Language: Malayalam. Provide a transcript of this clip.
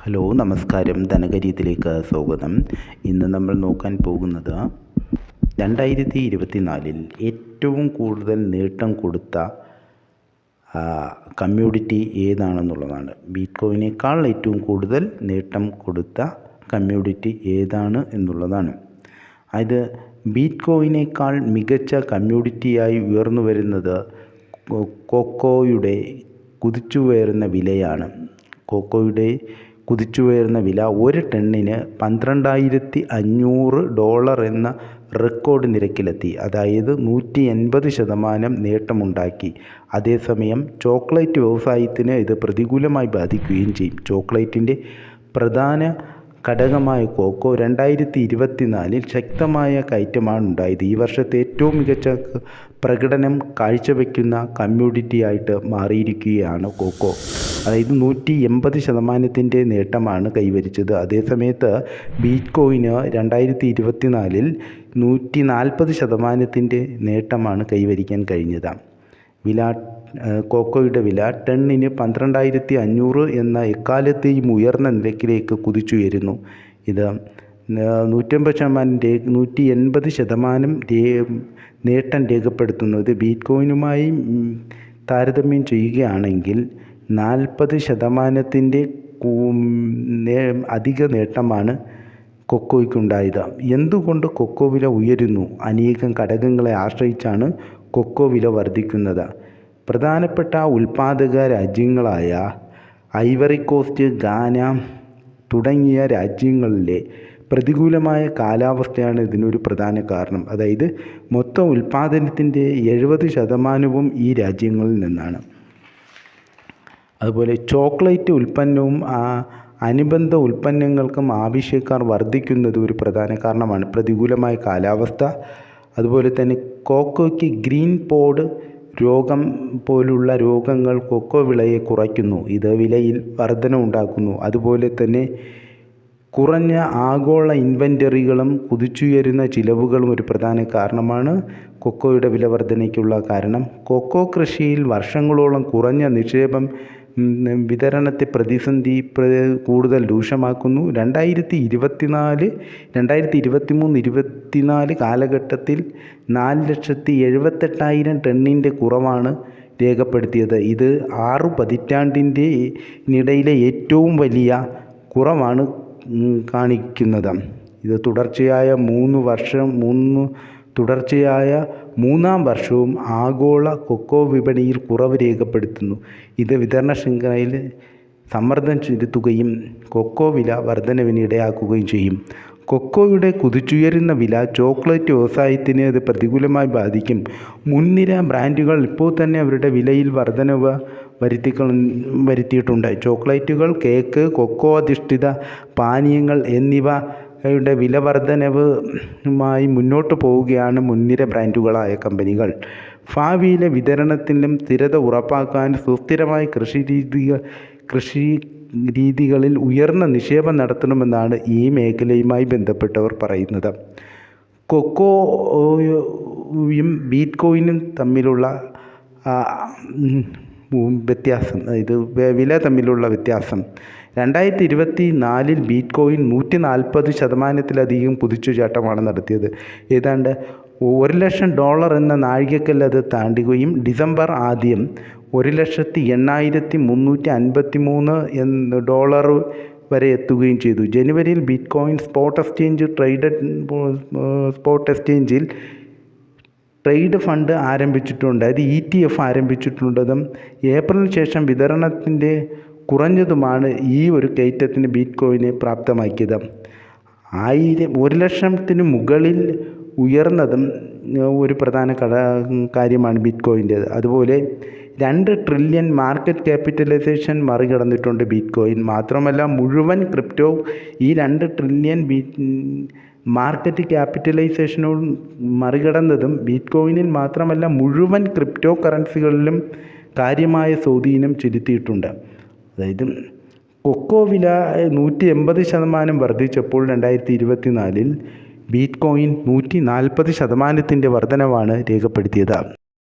ഹലോ നമസ്കാരം, ധനകാര്യത്തിലേക്ക് സ്വാഗതം. ഇന്ന് നമ്മൾ നോക്കാൻ പോകുന്നത് 2024 ഏറ്റവും കൂടുതൽ നേട്ടം കൊടുത്ത കമ്മ്യൂണിറ്റി ഏതാണെന്നുള്ളതാണ്. ബിറ്റ്കോയിനേക്കാൾ ഏറ്റവും കൂടുതൽ നേട്ടം കൊടുത്ത കമ്മ്യൂണിറ്റി ഏതാണ് എന്നുള്ളതാണ്. അത് ബിറ്റ്കോയിനേക്കാൾ മികച്ച കമ്മ്യൂണിറ്റിയായി ഉയർന്നു വരുന്നത് കൊക്കോയുടെ കുതിച്ചുയരുന്ന വിലയാണ്. കൊക്കോയുടെ കുതിച്ചുയർന്ന വില ഒരു ടണ്ണിന് $12,500 എന്ന റെക്കോർഡ് നിരക്കിലെത്തി. അതായത് 180% നേട്ടമുണ്ടാക്കി. അതേസമയം ചോക്ലേറ്റ് വ്യവസായത്തിന് ഇത് പ്രതികൂലമായി ബാധിക്കുകയും ചെയ്യും. ചോക്ലേറ്റിൻ്റെ പ്രധാന ഘടകമായ കൊക്കോ 2024 ശക്തമായ കയറ്റമാണ് ഉണ്ടായത്. ഈ വർഷത്തെ ഏറ്റവും മികച്ച പ്രകടനം കാഴ്ചവെക്കുന്ന കമ്മ്യൂണിറ്റിയായിട്ട് മാറിയിരിക്കുകയാണ് കൊക്കോ. അതായത് 180% നേട്ടമാണ് കൈവരിച്ചത്. അതേസമയത്ത് ബിറ്റ്കോയിന് 2024 140% നേട്ടമാണ് കൈവരിക്കാൻ കഴിഞ്ഞത്. കൊക്കോയുടെ വില ടണ്ണിന് 12,500 എന്ന എക്കാലത്തെയും ഉയർന്ന നിരക്കിലേക്ക് കുതിച്ചുയരുന്നു. ഇത് 180% നേട്ടം രേഖപ്പെടുത്തുന്നത് ബിറ്റ്കോയിനുമായി താരതമ്യം ചെയ്യുകയാണെങ്കിൽ 40% അധിക നേട്ടമാണ് കൊക്കോയ്ക്കുണ്ടായത്. എന്തുകൊണ്ട് കൊക്കോ വില ഉയരുന്നു? അനേകം ഘടകങ്ങളെ ആശ്രയിച്ചാണ് കൊക്കോ വില വർദ്ധിക്കുന്നത്. പ്രധാനപ്പെട്ട ഉൽപ്പാദക രാജ്യങ്ങളായ ഐവറി കോസ്റ്റ്, ഗാന തുടങ്ങിയ രാജ്യങ്ങളിലെ പ്രതികൂലമായ കാലാവസ്ഥയാണ് ഇതിനൊരു പ്രധാന കാരണം. അതായത് മൊത്തം ഉൽപ്പാദനത്തിൻ്റെ 70% ഈ രാജ്യങ്ങളിൽ നിന്നാണ്. അതുപോലെ ചോക്ലേറ്റ് ഉൽപ്പന്നവും അനുബന്ധ ഉൽപ്പന്നങ്ങൾക്കും ആവശ്യക്കാർ വർദ്ധിക്കുന്നത് ഒരു പ്രധാന കാരണമാണ്. പ്രതികൂലമായ കാലാവസ്ഥ, അതുപോലെ തന്നെ കൊക്കോയ്ക്ക് ഗ്രീൻ പോഡ് രോഗം പോലുള്ള രോഗങ്ങൾ കൊക്കോ വിളയെ കുറയ്ക്കുന്നു. ഇത് വിലയിൽ വർധന ഉണ്ടാക്കുന്നു. അതുപോലെ തന്നെ കുറഞ്ഞ ആഗോള ഇൻവെൻ്ററികളും കുതിച്ചുയരുന്ന ചിലവുകളും ഒരു പ്രധാന കാരണമാണ് കൊക്കോയുടെ വില വർധനയ്ക്കുള്ള കാരണം. കൊക്കോ കൃഷിയിൽ വർഷങ്ങളോളം കുറഞ്ഞ നിക്ഷേപം വിതരണത്തെ പ്രതിസന്ധി കൂടുതൽ രൂക്ഷമാക്കുന്നു. 2023-24 കാലഘട്ടത്തിൽ 4,78,000 ടണ്ണിൻ്റെ കുറവാണ് രേഖപ്പെടുത്തിയത്. ഇത് 6 പതിറ്റാണ്ടിനിടയിലെ ഏറ്റവും വലിയ കുറവാണ് കാണിക്കുന്നത്. ഇത് തുടർച്ചയായ മൂന്നാം വർഷവും ആഗോള കൊക്കോ വിപണിയിൽ കുറവ് രേഖപ്പെടുത്തുന്നു. ഇത് വിതരണ ശൃംഖലയിൽ സമ്മർദ്ദം ചെലുത്തുകയും കൊക്കോ വില വർധനവിന് ഇടയാക്കുകയും ചെയ്യും. കൊക്കോയുടെ കുതിച്ചുയരുന്ന വില ചോക്ലേറ്റ് വ്യവസായത്തിന് ഇത് പ്രതികൂലമായി ബാധിക്കും. മുൻനിര ബ്രാൻഡുകൾ ഇപ്പോൾ തന്നെ അവരുടെ വിലയിൽ വർധനവ് വരുത്തിയിട്ടുണ്ട്. ചോക്ലേറ്റുകൾ, കേക്ക്, കൊക്കോ അധിഷ്ഠിത പാനീയങ്ങൾ എന്നിവയുടെ വില വർധനവുമായി മുന്നോട്ട് പോവുകയാണ് മുൻനിര ബ്രാൻഡുകളായ കമ്പനികൾ. ഭാവിയിലെ വിതരണത്തിലും സ്ഥിരത ഉറപ്പാക്കാൻ സുസ്ഥിരമായ കൃഷി രീതികളിൽ ഉയർന്ന നിക്ഷേപം നടത്തണമെന്നാണ് ഈ മേഖലയുമായി ബന്ധപ്പെട്ടവർ പറയുന്നത്. കൊക്കോയും ബിറ്റ്കോയിനും തമ്മിലുള്ള വ്യത്യാസം, ഇത് വില തമ്മിലുള്ള വ്യത്യാസം. 2024 ബിറ്റ്കോയിൻ 140%-ലധികം കുതിച്ചുചാട്ടമാണ് നടത്തിയത്. ഏതാണ്ട് $1,00,000 എന്ന നാഴികക്കല്ല് അത് താണ്ടുകയും ഡിസംബർ ആദ്യം $1,03,353 വരെ എത്തുകയും ചെയ്തു. ജനുവരിയിൽ ബിറ്റ്കോയിൻ സ്പോട്ട് എക്സ്ചേഞ്ചിൽ ട്രേഡ് ഫണ്ട് ആരംഭിച്ചിട്ടുണ്ട്. അത് ETF ആരംഭിച്ചിട്ടുള്ളതും ഏപ്രിലിന് ശേഷം വിതരണത്തിൻ്റെ കുറഞ്ഞതുമാണ് ഈ ഒരു കയറ്റത്തിന് ബിറ്റ്കോയിനെ പ്രാപ്തമാക്കിയത്. 1,00,000 മുകളിൽ ഉയർന്നതും ഒരു പ്രധാന കാര്യമാണ് ബിറ്റ്കോയിൻ്റേത്. അതുപോലെ 2 ട്രില്യൺ മാർക്കറ്റ് ക്യാപിറ്റലൈസേഷൻ മറികടന്നിട്ടുണ്ട് ബിറ്റ്കോയിൻ. മാത്രമല്ല മുഴുവൻ ക്രിപ്റ്റോ ഈ 2 ട്രില്യൺ മാർക്കറ്റ് ക്യാപിറ്റലൈസേഷനോട് മറികടന്നതും ബിറ്റ്കോയിനിൽ മാത്രമല്ല മുഴുവൻ ക്രിപ്റ്റോ കറൻസികളിലും കാര്യമായ സ്വാധീനം ചെലുത്തിയിട്ടുണ്ട്. അതായത് കൊക്കോ വില 180% വർദ്ധിച്ചപ്പോൾ 2024 ബിറ്റ്കോയിൻ 140% വർധനവാണ് രേഖപ്പെടുത്തിയത്.